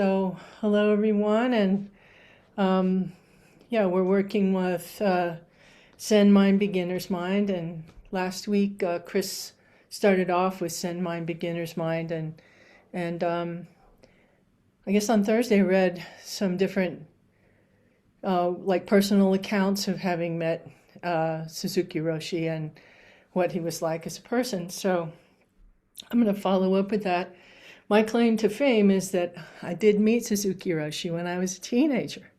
So, hello everyone, and yeah, we're working with Zen Mind, Beginner's Mind, and last week Chris started off with Zen Mind, Beginner's Mind, and I guess on Thursday I read some different like personal accounts of having met Suzuki Roshi and what he was like as a person. So I'm going to follow up with that. My claim to fame is that I did meet Suzuki Roshi when I was a teenager.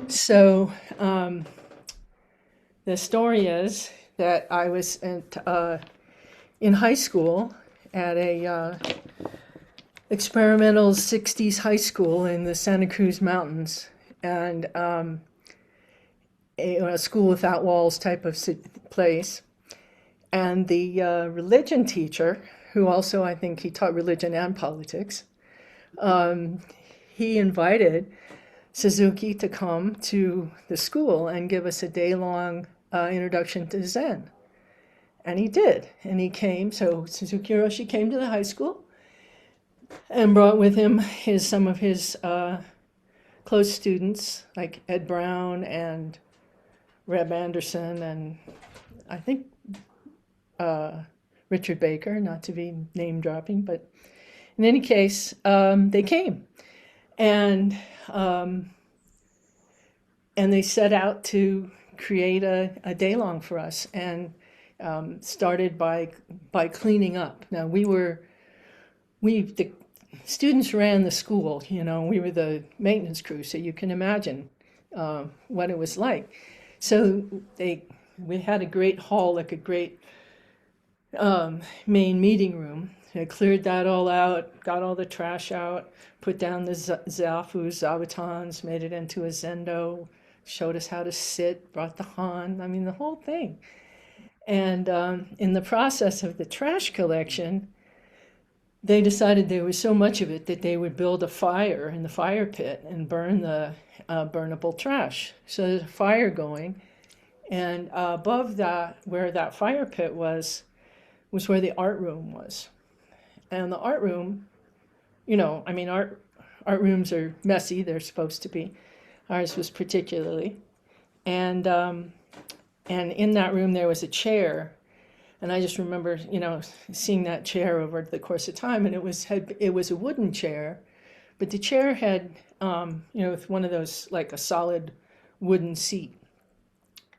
So the story is that I was in high school at a experimental 60s high school in the Santa Cruz Mountains, and a school without walls type of place. And the religion teacher, who also I think he taught religion and politics, he invited Suzuki to come to the school and give us a day-long introduction to Zen. And he did. And he came, so Suzuki Roshi came to the high school and brought with him some of his close students, like Ed Brown and Reb Anderson, and I think Richard Baker, not to be name dropping, but in any case, they came. And they set out to create a day long for us, and started by cleaning up. Now the students ran the school. We were the maintenance crew, so you can imagine what it was like. So we had a great hall, like a great main meeting room. I cleared that all out, got all the trash out, put down the zabatons, made it into a zendo, showed us how to sit, brought the han, I mean, the whole thing. And in the process of the trash collection, they decided there was so much of it that they would build a fire in the fire pit and burn the burnable trash. So there's a fire going, and above that, where that fire pit was where the art room was. And the art room, art rooms are messy, they're supposed to be. Ours was particularly. And in that room there was a chair. And I just remember, seeing that chair over the course of time, and it was a wooden chair, but the chair had, with one of those, like a solid wooden seat.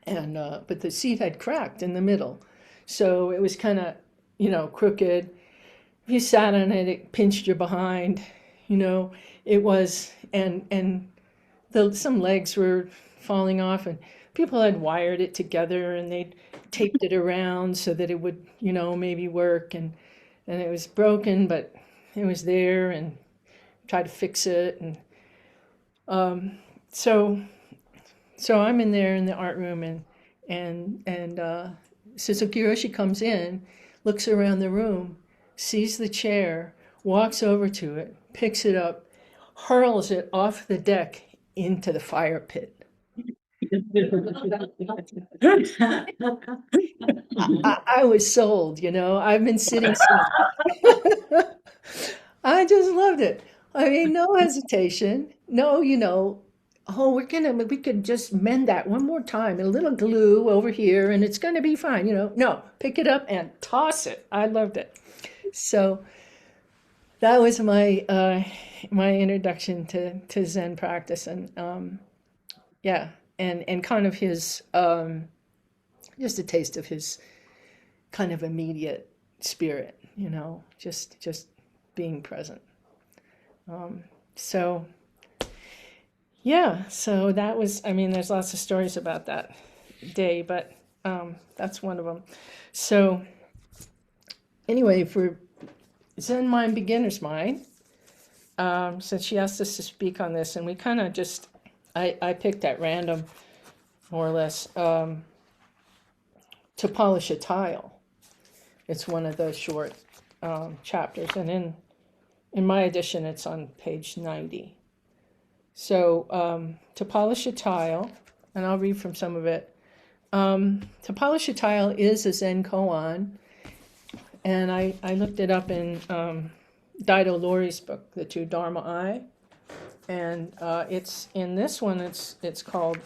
And but the seat had cracked in the middle. So it was kind of, crooked. If you sat on it, it pinched your behind. It was, and some legs were falling off, and people had wired it together, and they'd taped it around so that it would, maybe work. And it was broken, but it was there, and tried to fix it. And so I'm in there in the art room, and Suzuki Roshi comes in, looks around the room, sees the chair, walks over to it, picks it up, hurls it off the deck into the fire pit. I was sold, I've been sitting since. I just loved it. I mean, no hesitation. No, oh, we could just mend that one more time, a little glue over here, and it's gonna be fine, No, pick it up and toss it. I loved it. So that was my introduction to Zen practice, and yeah, and kind of his just a taste of his kind of immediate spirit, just being present. So yeah, so that was, there's lots of stories about that day, but that's one of them. So anyway, for Zen Mind, Beginner's Mind, since she asked us to speak on this, and we kind of just, I picked at random, more or less, to polish a tile. It's one of the short chapters, and in my edition, it's on page 90. So to polish a tile, and I'll read from some of it. To polish a tile is a Zen koan, and I looked it up in Daido Lori's book, The Two Dharma Eye. And it's in this one. It's called.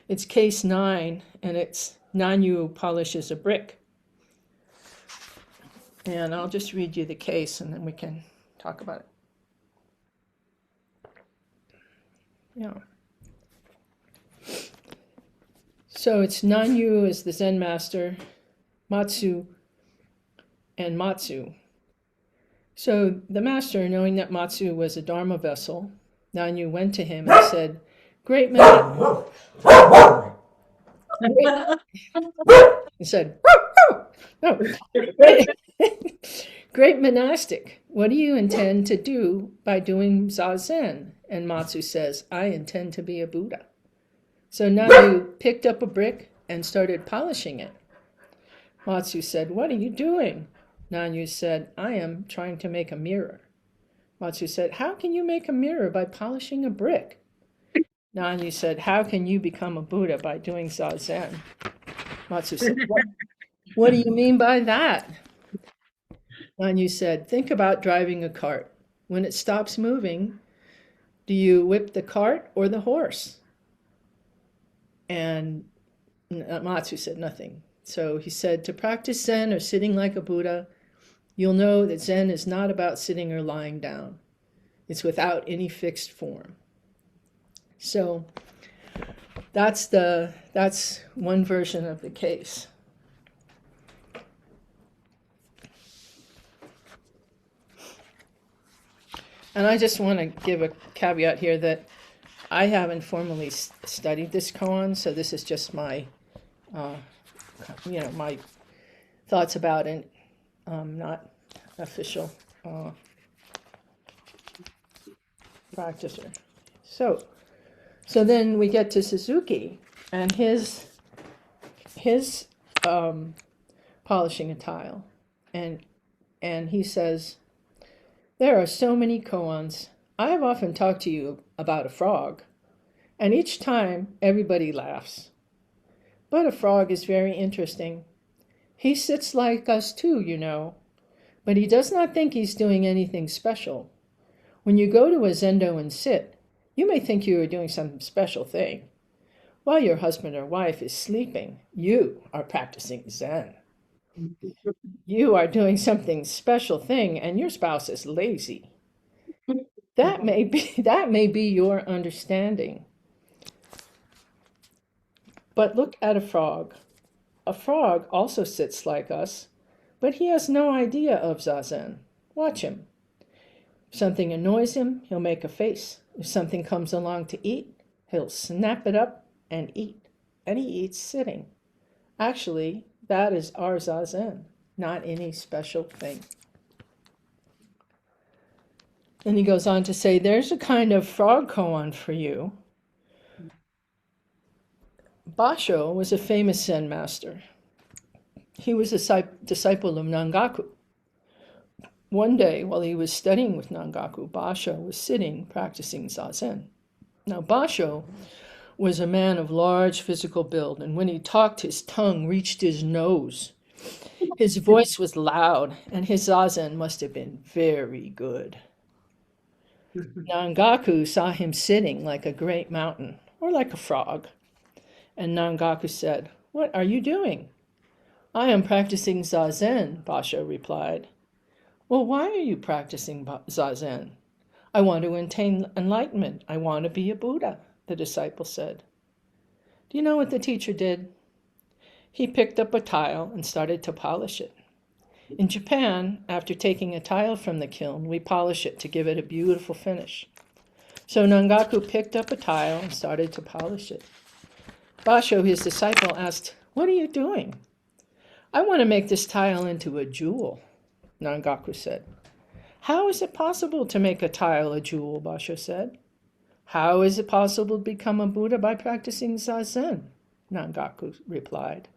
It's case 9, and it's Nanyu polishes a brick. And I'll just read you the case, and then we can talk about it. Yeah. So it's Nanyu is the Zen master, Matsu, and Matsu. So the master, knowing that Matsu was a Dharma vessel, Nanyu went to him and said, "Great man." He said, "No, great monastic, what do you intend to do by doing Zazen?" And Matsu says, "I intend to be a Buddha." So Nanyu picked up a brick and started polishing it. Matsu said, "What are you doing?" Nanyu said, "I am trying to make a mirror." Matsu said, "How can you make a mirror by polishing a brick?" Nanyu said, "How can you become a Buddha by doing Zazen?" Matsu said, "What do you mean by that?" Nanyu said, "Think about driving a cart. When it stops moving, do you whip the cart or the horse?" And Matsu said nothing. So he said, "To practice Zen or sitting like a Buddha, you'll know that Zen is not about sitting or lying down. It's without any fixed form." So that's one version of the case. And I just want to give a caveat here that I haven't formally studied this koan, so this is just my, my thoughts about it, not official practitioner. So then we get to Suzuki and his polishing a tile, and he says, "There are so many koans. I have often talked to you about a frog, and each time everybody laughs. But a frog is very interesting. He sits like us too, you know, but he does not think he's doing anything special. When you go to a zendo and sit, you may think you are doing some special thing. While your husband or wife is sleeping, you are practicing Zen. You are doing something special thing, and your spouse is lazy. That may be your understanding. But look at a frog. A frog also sits like us, but he has no idea of Zazen. Watch him. If something annoys him, he'll make a face. If something comes along to eat, he'll snap it up and eat. And he eats sitting. Actually, that is our Zazen, not any special thing." Then he goes on to say, "There's a kind of frog koan for you." Basho was a famous Zen master. He was a disciple of Nangaku. One day, while he was studying with Nangaku, Basho was sitting practicing Zazen. Now, Basho was a man of large physical build, and when he talked, his tongue reached his nose. His voice was loud, and his Zazen must have been very good. Nangaku saw him sitting like a great mountain, or like a frog. And Nangaku said, "What are you doing?" "I am practicing Zazen," Basho replied. "Well, why are you practicing Zazen?" "I want to attain enlightenment. I want to be a Buddha," the disciple said. Do you know what the teacher did? He picked up a tile and started to polish it. In Japan, after taking a tile from the kiln, we polish it to give it a beautiful finish. So Nangaku picked up a tile and started to polish it. Basho, his disciple, asked, "What are you doing?" "I want to make this tile into a jewel," Nangaku said. "How is it possible to make a tile a jewel?" Basho said. "How is it possible to become a Buddha by practicing Zazen?" Nangaku replied.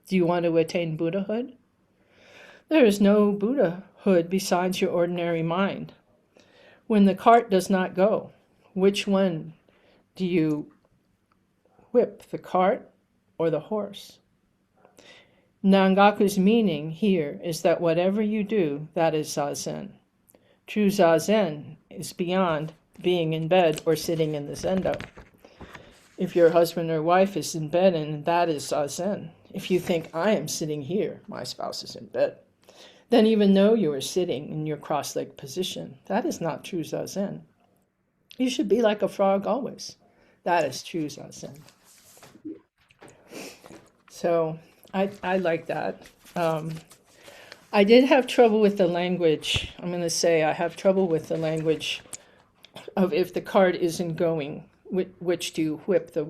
"Do you want to attain Buddhahood?" "There is no Buddhahood besides your ordinary mind. When the cart does not go, which one do you whip, the cart or the horse?" Nangaku's meaning here is that whatever you do, that is Zazen. True Zazen is beyond being in bed or sitting in the zendo. If your husband or wife is in bed, and that is zazen. If you think, I am sitting here, my spouse is in bed, then even though you are sitting in your cross-legged position, that is not true zazen. You should be like a frog always. That is true zazen. So I like that. I did have trouble with the language. I'm going to say I have trouble with the language of if the cart isn't going, which do you whip, the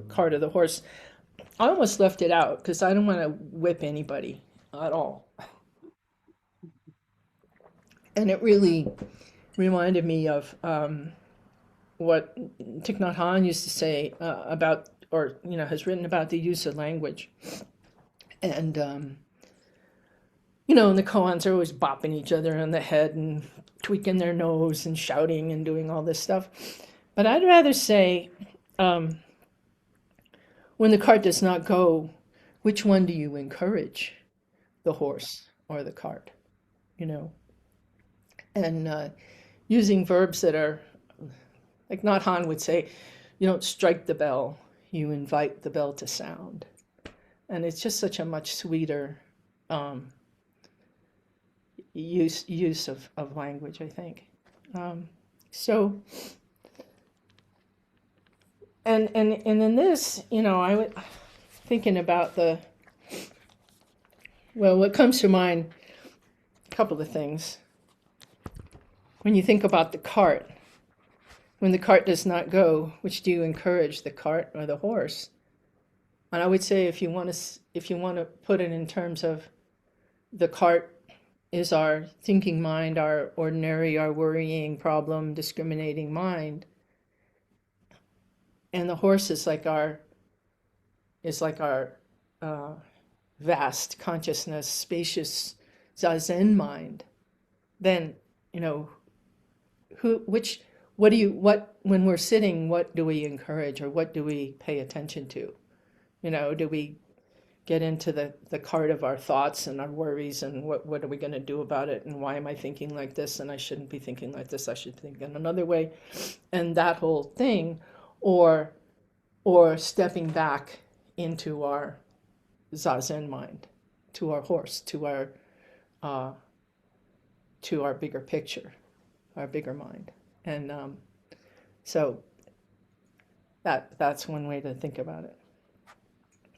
cart or the horse? I almost left it out because I don't want to whip anybody at all. And it really reminded me of what Thich Nhat Hanh used to say about, or has written about the use of language. And and the koans are always bopping each other on the head and tweaking their nose and shouting and doing all this stuff. But I'd rather say, when the cart does not go, which one do you encourage, the horse or the cart? And using verbs that are, like Nhat Hanh would say, you don't strike the bell, you invite the bell to sound. And it's just such a much sweeter use of language, I think. So, and in this, I was thinking about what comes to mind, a couple of things. When you think about the cart, when the cart does not go, which do you encourage, the cart or the horse? And I would say if you want to put it in terms of the cart is our thinking mind, our ordinary, our worrying, problem, discriminating mind, and the horse is like our vast consciousness, spacious zazen mind. Then when we're sitting, what do we encourage or what do we pay attention to? Do we get into the cart of our thoughts and our worries and what are we going to do about it and why am I thinking like this and I shouldn't be thinking like this, I should think in another way, and that whole thing, or stepping back into our zazen mind, to our horse, to our bigger picture, our bigger mind. And so that's one way to think about it.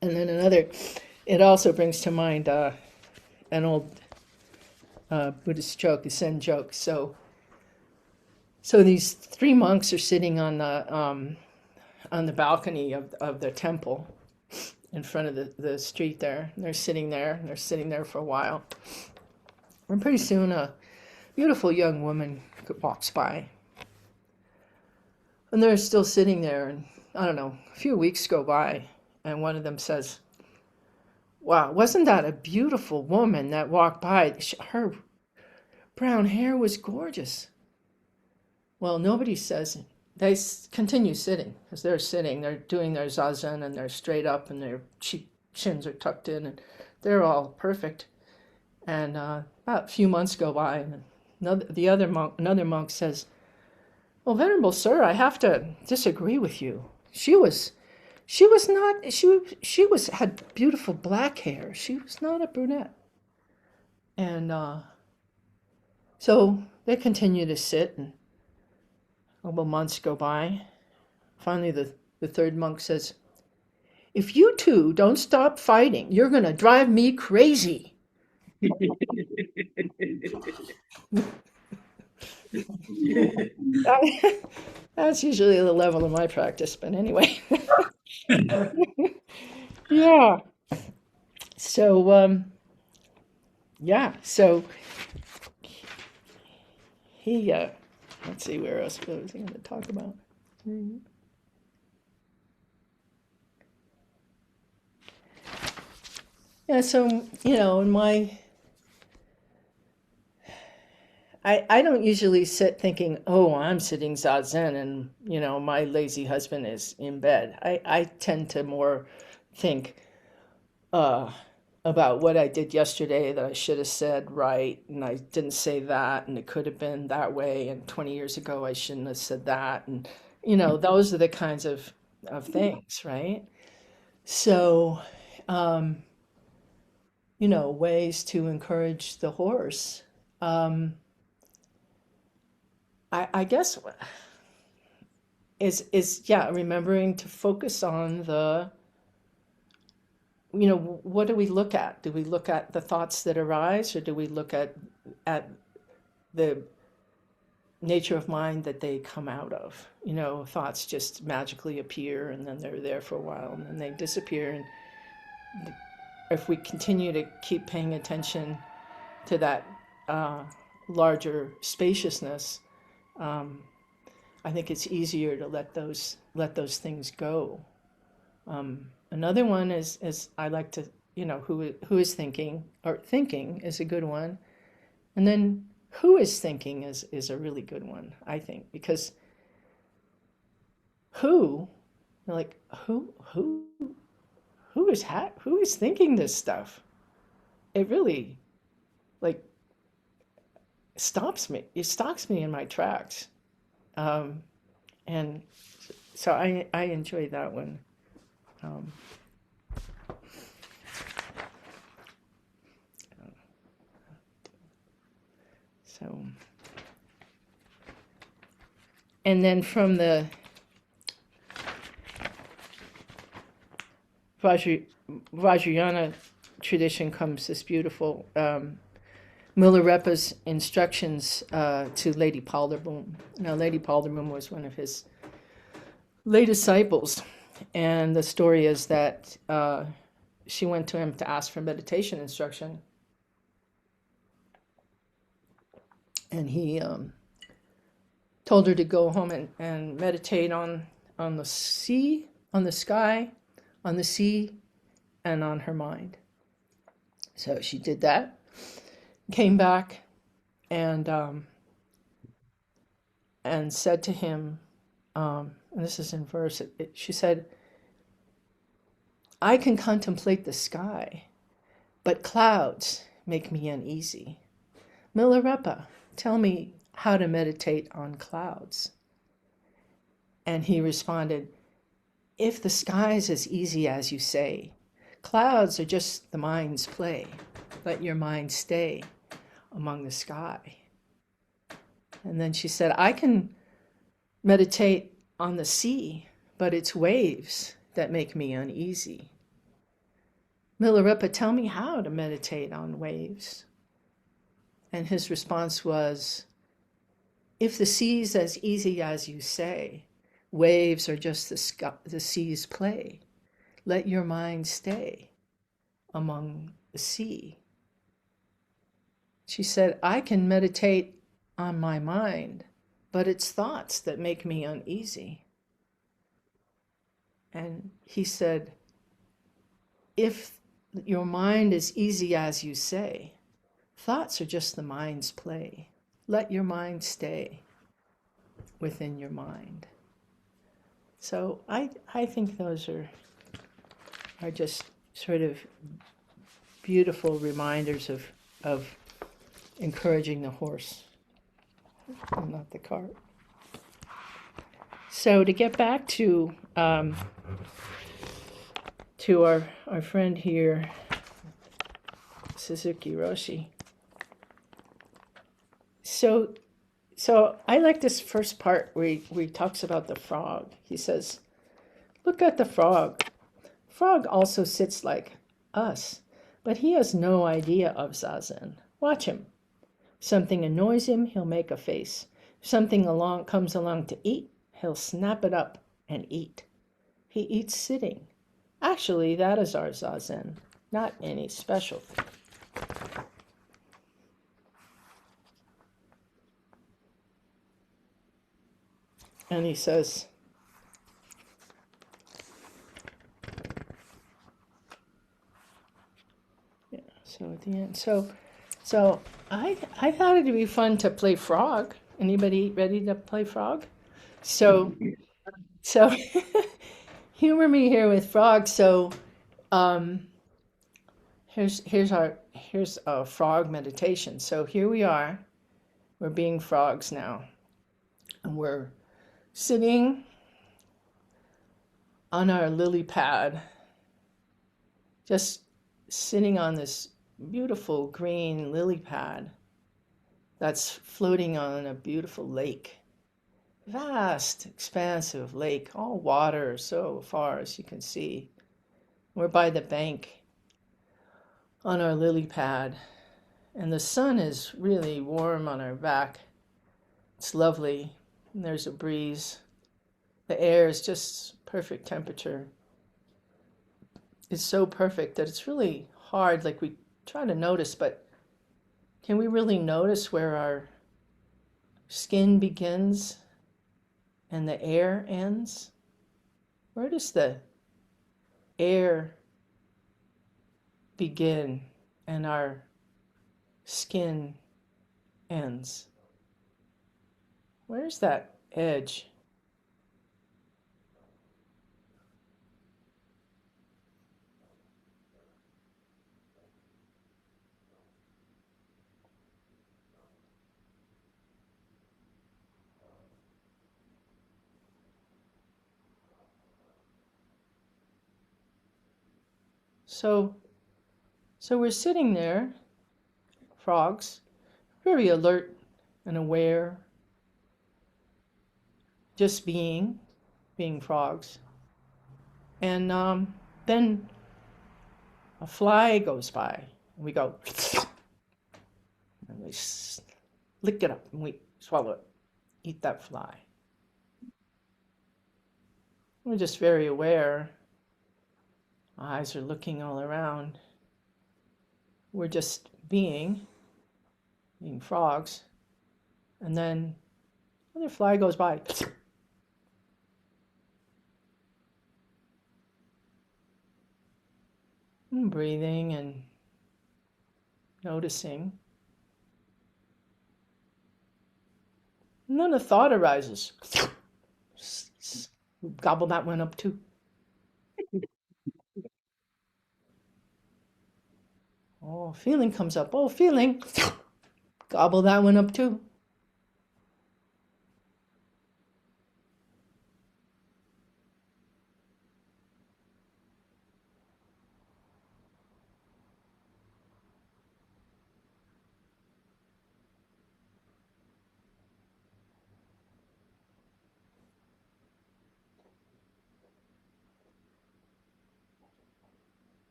And then another, it also brings to mind an old Buddhist joke, a Zen joke. So these three monks are sitting on the balcony of the temple in front of the street there. And they're sitting there for a while. And pretty soon a beautiful young woman walks by. And they're still sitting there, and I don't know, a few weeks go by, and one of them says, wow, wasn't that a beautiful woman that walked by? Her brown hair was gorgeous. Well, nobody says it. They continue sitting, because they're doing their zazen, and they're straight up, and their chins are tucked in, and they're all perfect. And about a few months go by, and another monk says, well, Venerable Sir, I have to disagree with you. She had beautiful black hair. She was not a brunette. And so they continue to sit, and a couple months go by. Finally, the third monk says, if you two don't stop fighting, you're going to drive me crazy. That's usually the level of my practice, but anyway. Yeah. So, so he, let's see, where else was he going to talk about? Yeah, so, in my, I don't usually sit thinking, oh, I'm sitting zazen and, my lazy husband is in bed. I tend to more think, about what I did yesterday that I should have said right, and I didn't say that, and it could have been that way, and 20 years ago I shouldn't have said that, and those are the kinds of things, right? So, um, ways to encourage the horse. Um, I guess is yeah, remembering to focus on what do we look at? Do we look at the thoughts that arise, or do we look at the nature of mind that they come out of? Thoughts just magically appear and then they're there for a while and then they disappear. And if we continue to keep paying attention to that uh, larger spaciousness, um, I think it's easier to let those things go. Another one is I like to, who is thinking, or thinking is a good one. And then who is thinking is a really good one, I think, because who, like who is thinking this stuff? It really like stops me. It stops me in my tracks. Um, and so I enjoy that one. Um, so, and then from the Vajra, Vajrayana tradition comes this beautiful Milarepa's instructions to Lady Palderbom. Now, Lady Palderbom was one of his lay disciples, and the story is that she went to him to ask for meditation instruction, and he told her to go home and meditate on the sea, on the sky, on the sea, and on her mind. So she did that, came back, and said to him, and this is in verse. She said, "I can contemplate the sky, but clouds make me uneasy. Milarepa, tell me how to meditate on clouds." And he responded, "If the sky's as easy as you say, clouds are just the mind's play. Let your mind stay among the sky." And then she said, "I can meditate on the sea, but it's waves that make me uneasy. Milarepa, tell me how to meditate on waves." And his response was, "If the sea's as easy as you say, waves are just the sea's play. Let your mind stay among the sea." She said, "I can meditate on my mind, but it's thoughts that make me uneasy." And he said, "If your mind is easy as you say, thoughts are just the mind's play. Let your mind stay within your mind." So I think those are just sort of beautiful reminders of encouraging the horse and not the cart. So to get back to our friend here, Suzuki Roshi. So I like this first part where he talks about the frog. He says, "Look at the frog. Frog also sits like us, but he has no idea of zazen. Watch him. Something annoys him, he'll make a face. If something comes along to eat, he'll snap it up and eat. He eats sitting. Actually, that is our zazen, not any special thing." And he says, yeah, so at the end, so I thought it'd be fun to play frog. Anybody ready to play frog? So so humor me here with frog. So um, Here's a frog meditation. So here we are. We're being frogs now, and we're sitting on our lily pad, just sitting on this beautiful green lily pad that's floating on a beautiful lake. Vast, expansive lake, all water so far as you can see. We're by the bank on our lily pad, and the sun is really warm on our back. It's lovely, and there's a breeze. The air is just perfect temperature. It's so perfect that it's really hard, like we try to notice, but can we really notice where our skin begins and the air ends? Where does the air begin and our skin ends? Where's that edge? So we're sitting there, frogs, very alert and aware, just being frogs. And then a fly goes by, and we go, and we lick it up, and we swallow it, eat that fly. We're just very aware. Eyes are looking all around. We're just being frogs. And then another fly goes by. And breathing and noticing. And then a thought arises. Gobble that one up too. Oh, feeling comes up. Oh, feeling. Gobble that one up too.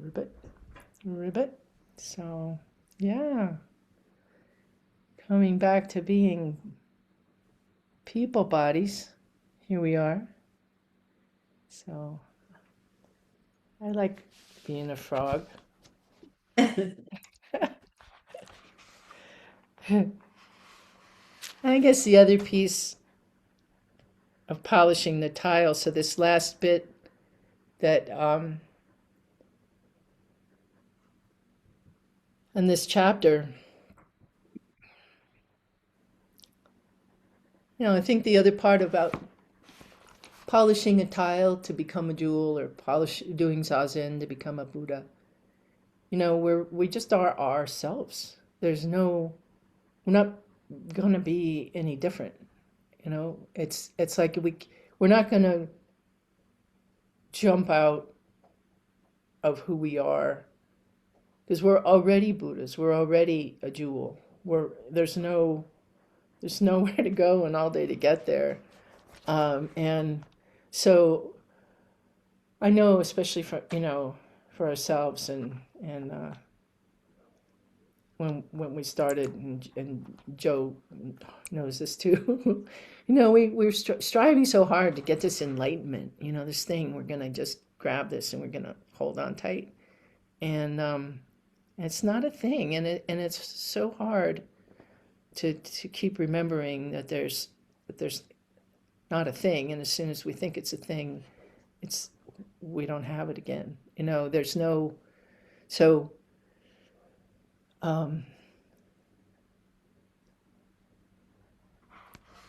Ribbit, ribbit. So, yeah, coming back to being people bodies, here we are. So, I like being a frog. I guess the other piece of polishing the tile, so this last bit that in this chapter, I think the other part about polishing a tile to become a jewel or doing zazen to become a Buddha, we just are ourselves. We're not going to be any different. It's like we're not going to jump out of who we are because we're already Buddhas. We're already a jewel. There's nowhere to go and all day to get there. And so I know, especially for ourselves and when we started, and Joe knows this too. we're striving so hard to get this enlightenment. This thing, we're gonna just grab this and we're gonna hold on tight, and it's not a thing, and it's so hard to keep remembering that there's not a thing, and as soon as we think it's a thing, we don't have it again. There's no so.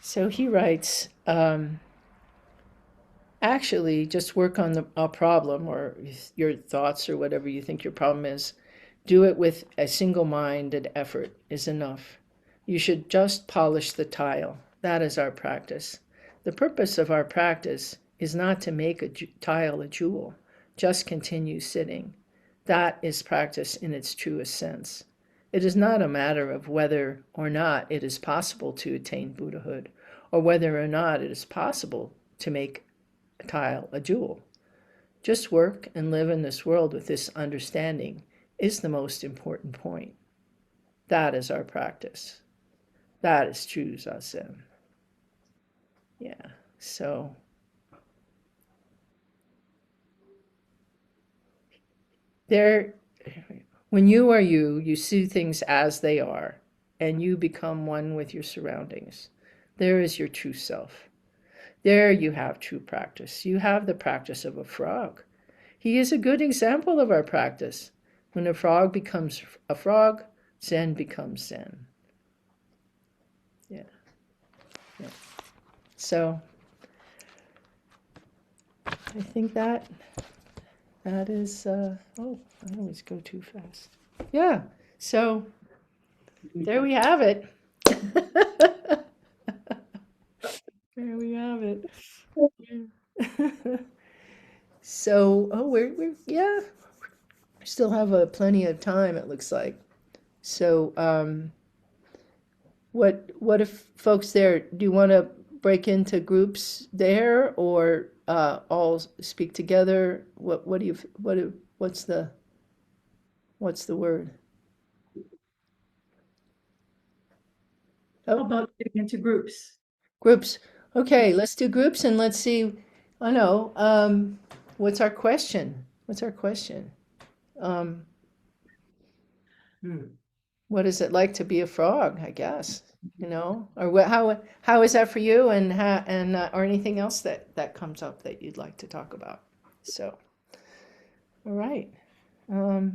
So he writes, Actually, just work on a problem or your thoughts or whatever you think your problem is. Do it with a single mind and effort is enough. You should just polish the tile. That is our practice. The purpose of our practice is not to make a tile a jewel. Just continue sitting. That is practice in its truest sense. It is not a matter of whether or not it is possible to attain Buddhahood, or whether or not it is possible to make a tile a jewel. Just work and live in this world with this understanding is the most important point. That is our practice. That is true Zazen. Yeah. So there, when you are you, you see things as they are, and you become one with your surroundings. There is your true self. There you have true practice. You have the practice of a frog. He is a good example of our practice. When a frog becomes a frog, Zen becomes Zen. Yeah. Yeah. So I think that is oh, I always go too fast. Yeah. So there we have it. There we have it. Yeah. So, oh, we're yeah, still have plenty of time, it looks like. So, what if folks there, do you want to break into groups there or all speak together? What do you what's the word? How Oh, about getting into groups? groups. Okay, let's do groups and let's see. I know. What's our question? What's our question? Um, Hmm. what is it like to be a frog? I guess or how is that for you, and or anything else that comes up that you'd like to talk about. So, all right. Um,